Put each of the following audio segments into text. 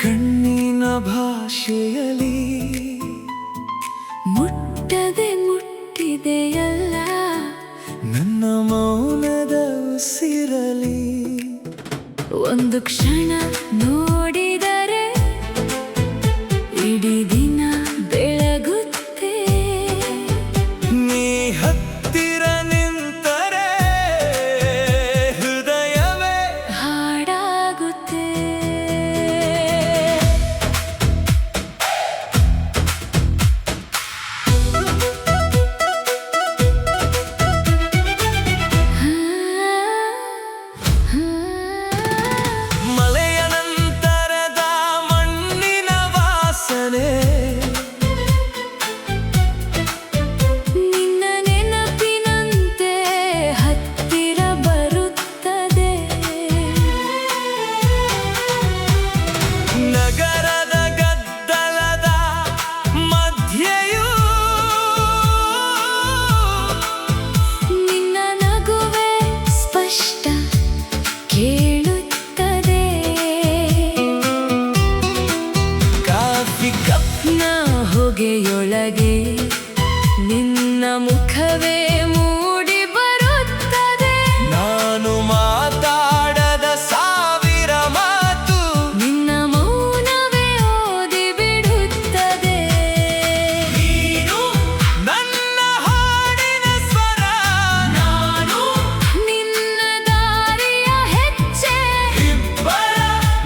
ಕಣ್ಣಿನ ಭಾಷೆಯಲ್ಲಿ ಮುಟ್ಟದೆ ಮುಟ್ಟಿದೆಯಲ್ಲ ನನ್ನ ಮೌನದ ಉಸಿರಲಿ ಒಂದು ಕ್ಷಣ ನೋಡಿದರೆ ಇಡೀ ದಿನ ಬೆಳಗುತ್ತೆ ನೀ ಹತ್ತಿರ ನಿಂತರೆ ಹೃದಯವೇ ಹಾಡಾಗುತ್ತೆ ಮಳೆಯ ನಂತರದ ಮಣ್ಣಿನ ವಾಸನೆ ನಿನ್ನ ನೆನಪಿನಂತೆ ಹತ್ತಿರ ಬರುತ್ತದೆ ನಗರದ ಗದ್ದಲದ ಮಧ್ಯೆಯೂ ನಿನ್ನ ನಗುವೆ ಸ್ಪಷ್ಟ ಕೇಳುತ್ತದೆ ಕಾಫಿ ಕಪ್ ನ ಹೊಗೆಯೊಳಗೆ ನಿನ್ನ ಮುಖವೇ ಮೂಡಿ ಬರುತ್ತದೆ ನಾನು ಮಾತಾಡದ ಸಾವಿರ ಮಾತು ನಿನ್ನ ಮೌನವೇ ಓದಿ ಬಿಡುತ್ತದೆ ನೀನು ನನ್ನ ಹಾಡಿನ ಸ್ವರ ನಾನು ನಿನ್ನ ದಾರಿಯ ಹೆಜ್ಜೆ ಇಬ್ಬರ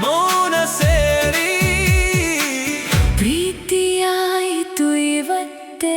ಮೌನ ಸೇರಿ ಪ್ರೀತಿಯಾಯಿತು ಇವತ್ತೇ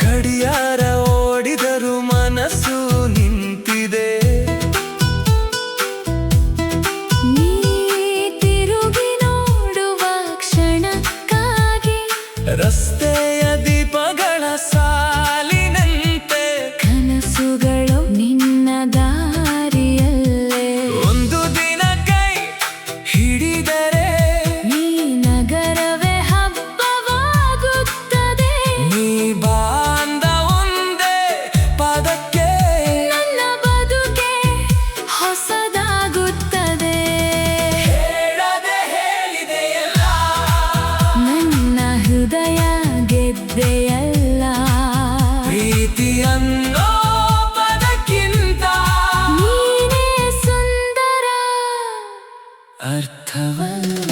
ಗಡಿಯಾರ ಓಡಿದರು ಮನಸ್ಸು ನಿಂತಿದೆ ನೀ ತಿರುಗಿ ನೋಡುವ ಕ್ಷಣಕ್ಕಾಗಿ ರಸ್ತೆಯ ದೀಪಗಳ ಸಾಲಿನಂತೆ ಕನಸುಗಳು ನಿನ್ನ ದಾರಿಯಲ್ಲೇ ಒಂದು ದಿನ ಕೈ ಹಿಡಿದರೆ ಈ ನಗರವೇ ಹಬ್ಬವಾಗುತ್ತದೆ ನೀ ಬಾಂದ ಒಂದೇ ಪದಕ್ಕೆ ನನ್ನ ಬದುಕೆ ಹೊಸದಾಗುತ್ತದೆ ಹೇಳದೆ ಹೇಳಿದೆಯಲ್ಲ ನನ್ನ ಹೃದಯ ಗೆದ್ದೆಯಲ್ಲ ಪ್ರೀತಿ ಅನ್ನೋ ಪದಕ್ಕಿಂತ ನೀನೇ ಸುಂದರ ಅರ್ಥವಲ್ಲ